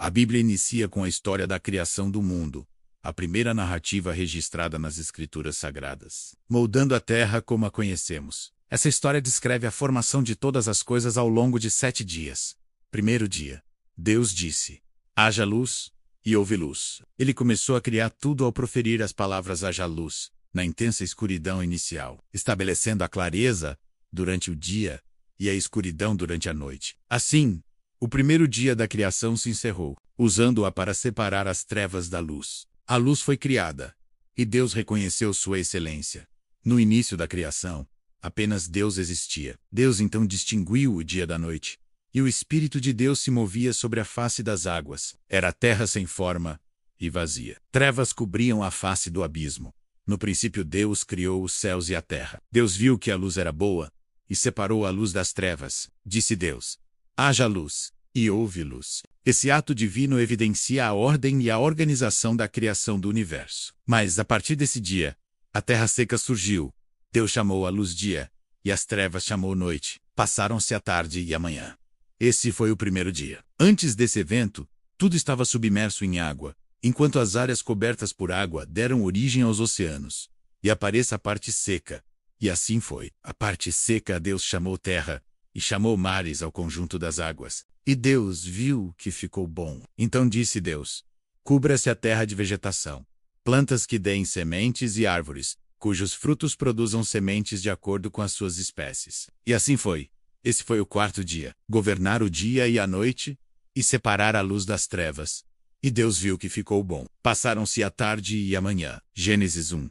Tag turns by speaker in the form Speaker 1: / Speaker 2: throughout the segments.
Speaker 1: A Bíblia inicia com a história da criação do mundo, a primeira narrativa registrada nas Escrituras Sagradas, moldando a Terra como a conhecemos. Essa história descreve a formação de todas as coisas ao longo de 7 dias. Primeiro dia, Deus disse: haja luz, e houve luz. Ele começou a criar tudo ao proferir as palavras haja luz, na intensa escuridão inicial, estabelecendo a clareza durante o dia e a escuridão durante a noite. Assim, o primeiro dia da criação se encerrou, usando-a para separar as trevas da luz. A luz foi criada, e Deus reconheceu sua excelência. No início da criação, apenas Deus existia. Deus então distinguiu o dia da noite, e o Espírito de Deus se movia sobre a face das águas. Era a terra sem forma e vazia. Trevas cobriam a face do abismo. No princípio Deus criou os céus e a terra. Deus viu que a luz era boa, e separou a luz das trevas. Disse Deus: haja luz, e houve luz. Esse ato divino evidencia a ordem e a organização da criação do universo. Mas, a partir desse dia, a terra seca surgiu. Deus chamou a luz dia, e as trevas chamou noite. Passaram-se a tarde e a manhã. Esse foi o primeiro dia. Antes desse evento, tudo estava submerso em água, enquanto as áreas cobertas por água deram origem aos oceanos. E apareça a parte seca. E assim foi. A parte seca Deus chamou terra, e chamou mares ao conjunto das águas. E Deus viu que ficou bom. Então disse Deus: cubra-se a terra de vegetação, plantas que deem sementes e árvores, cujos frutos produzam sementes de acordo com as suas espécies. E assim foi. Esse foi o quarto dia. Governar o dia e a noite, e separar a luz das trevas. E Deus viu que ficou bom. Passaram-se a tarde e a manhã. Gênesis 1.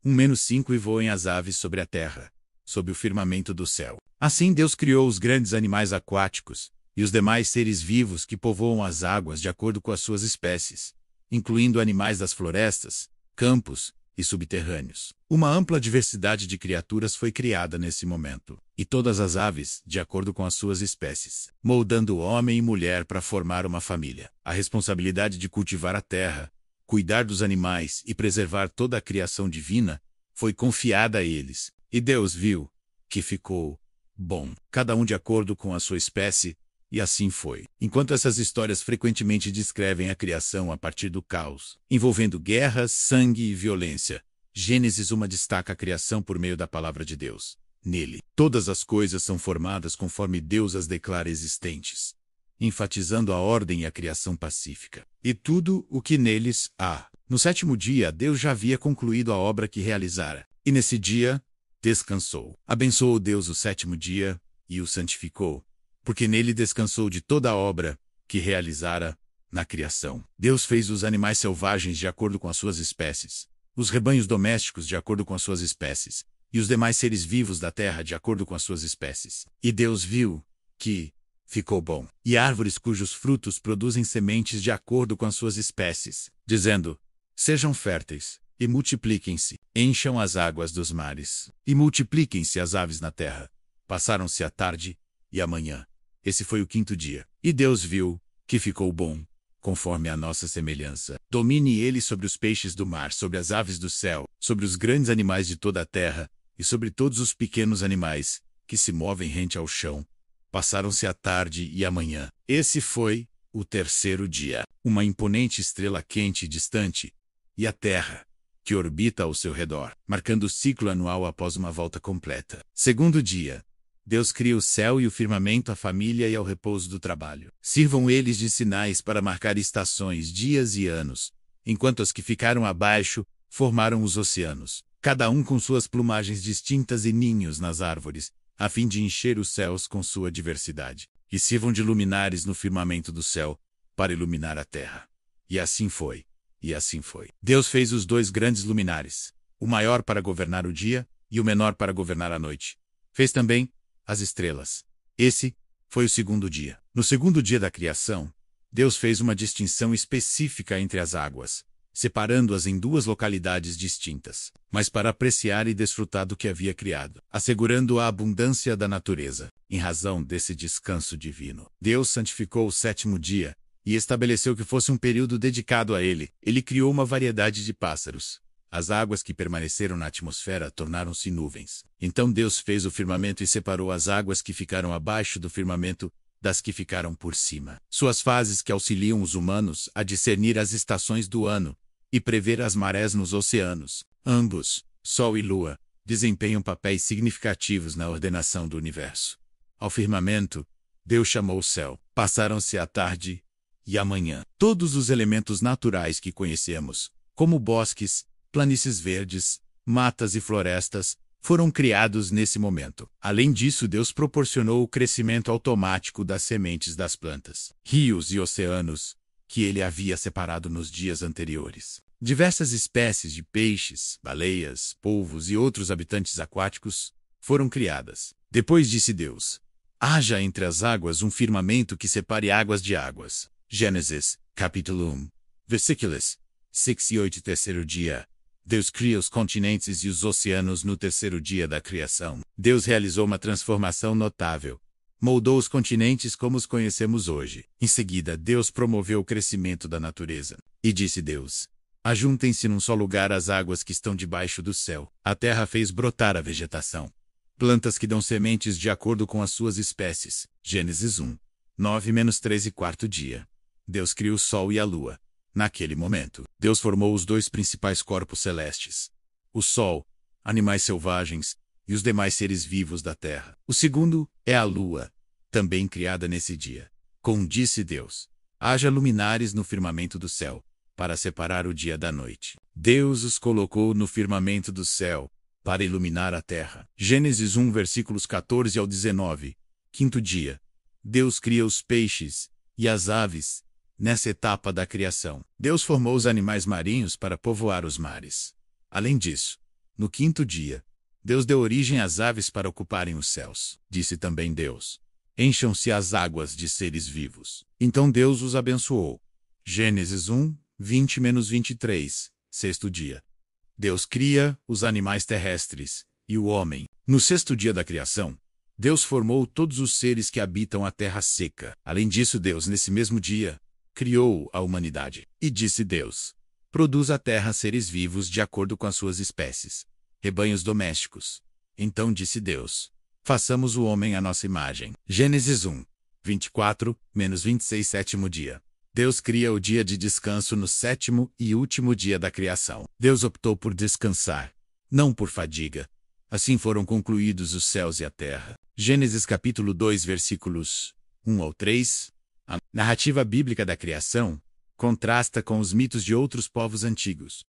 Speaker 1: 1-5 E voem as aves sobre a terra, sob o firmamento do céu. Assim Deus criou os grandes animais aquáticos, e os demais seres vivos que povoam as águas de acordo com as suas espécies, incluindo animais das florestas, campos e subterrâneos. Uma ampla diversidade de criaturas foi criada nesse momento, e todas as aves, de acordo com as suas espécies, moldando homem e mulher para formar uma família. A responsabilidade de cultivar a terra, cuidar dos animais e preservar toda a criação divina foi confiada a eles. E Deus viu que ficou bom, cada um de acordo com a sua espécie, e assim foi. Enquanto essas histórias frequentemente descrevem a criação a partir do caos, envolvendo guerras, sangue e violência, Gênesis 1 destaca a criação por meio da palavra de Deus. Nele, todas as coisas são formadas conforme Deus as declara existentes, enfatizando a ordem e a criação pacífica. E tudo o que neles há. No 7º dia, Deus já havia concluído a obra que realizara, e nesse dia, descansou. Abençoou Deus o 7º dia, e o santificou, porque nele descansou de toda a obra que realizara na criação. Deus fez os animais selvagens de acordo com as suas espécies, os rebanhos domésticos de acordo com as suas espécies, e os demais seres vivos da terra de acordo com as suas espécies. E Deus viu que ficou bom. E árvores cujos frutos produzem sementes de acordo com as suas espécies, dizendo: sejam férteis, e multipliquem-se, encham as águas dos mares, e multipliquem-se as aves na terra. Passaram-se a tarde e a manhã. Esse foi o 5º dia. E Deus viu que ficou bom, conforme a nossa semelhança. Domine ele sobre os peixes do mar, sobre as aves do céu, sobre os grandes animais de toda a terra, e sobre todos os pequenos animais que se movem rente ao chão. Passaram-se a tarde e a manhã. Esse foi o 3º dia. Uma imponente estrela quente e distante, e a terra, que orbita ao seu redor, marcando o ciclo anual após uma volta completa. 2º dia. Deus cria o céu e o firmamento, a família e ao repouso do trabalho. Sirvam eles de sinais para marcar estações, dias e anos, enquanto as que ficaram abaixo formaram os oceanos, cada um com suas plumagens distintas e ninhos nas árvores, a fim de encher os céus com sua diversidade. E sirvam de luminares no firmamento do céu, para iluminar a terra. E assim foi. E assim foi. Deus fez os 2 grandes luminares, o maior para governar o dia e o menor para governar a noite. Fez também as estrelas. Esse foi o 2º dia. No 2º dia da criação, Deus fez uma distinção específica entre as águas, separando-as em 2 localidades distintas, mas para apreciar e desfrutar do que havia criado, assegurando a abundância da natureza. Em razão desse descanso divino, Deus santificou o 7º dia, e estabeleceu que fosse um período dedicado a ele. Ele criou uma variedade de pássaros. As águas que permaneceram na atmosfera tornaram-se nuvens. Então Deus fez o firmamento e separou as águas que ficaram abaixo do firmamento, das que ficaram por cima. Suas fases que auxiliam os humanos a discernir as estações do ano e prever as marés nos oceanos. Ambos, Sol e Lua, desempenham papéis significativos na ordenação do universo. Ao firmamento, Deus chamou o céu. Passaram-se a tarde e a manhã. Todos os elementos naturais que conhecemos, como bosques, planícies verdes, matas e florestas, foram criados nesse momento. Além disso, Deus proporcionou o crescimento automático das sementes das plantas, rios e oceanos, que ele havia separado nos dias anteriores. Diversas espécies de peixes, baleias, polvos e outros habitantes aquáticos foram criadas. Depois disse Deus: haja entre as águas um firmamento que separe águas de águas. Gênesis, capítulo 1, versículos 6 e 8. Terceiro dia. Deus cria os continentes e os oceanos no terceiro dia da criação. Deus realizou uma transformação notável. Moldou os continentes como os conhecemos hoje. Em seguida, Deus promoveu o crescimento da natureza. E disse Deus: ajuntem-se num só lugar as águas que estão debaixo do céu. A terra fez brotar a vegetação. Plantas que dão sementes de acordo com as suas espécies. Gênesis 1, 9-13 quarto dia. Deus criou o sol e a lua. Naquele momento, Deus formou os dois principais corpos celestes: o sol, animais selvagens, e os demais seres vivos da terra. O segundo é a lua, também criada nesse dia. Como disse Deus: haja luminares no firmamento do céu, para separar o dia da noite. Deus os colocou no firmamento do céu, para iluminar a terra. Gênesis 1, versículos 14 ao 19. Quinto dia. Deus cria os peixes e as aves. Nessa etapa da criação, Deus formou os animais marinhos para povoar os mares. Além disso, no quinto dia, Deus deu origem às aves para ocuparem os céus. Disse também Deus: encham-se as águas de seres vivos. Então Deus os abençoou. Gênesis 1, 20-23, sexto dia. Deus cria os animais terrestres e o homem. No sexto dia da criação, Deus formou todos os seres que habitam a terra seca. Além disso, Deus, nesse mesmo dia, criou a humanidade. E disse Deus: produz a terra seres vivos de acordo com as suas espécies, rebanhos domésticos. Então disse Deus: façamos o homem à nossa imagem. Gênesis 1, 24-26 sétimo dia. Deus cria o dia de descanso no sétimo e último dia da criação. Deus optou por descansar, não por fadiga. Assim foram concluídos os céus e a terra. Gênesis capítulo 2, versículos 1 ao 3. A narrativa bíblica da criação contrasta com os mitos de outros povos antigos.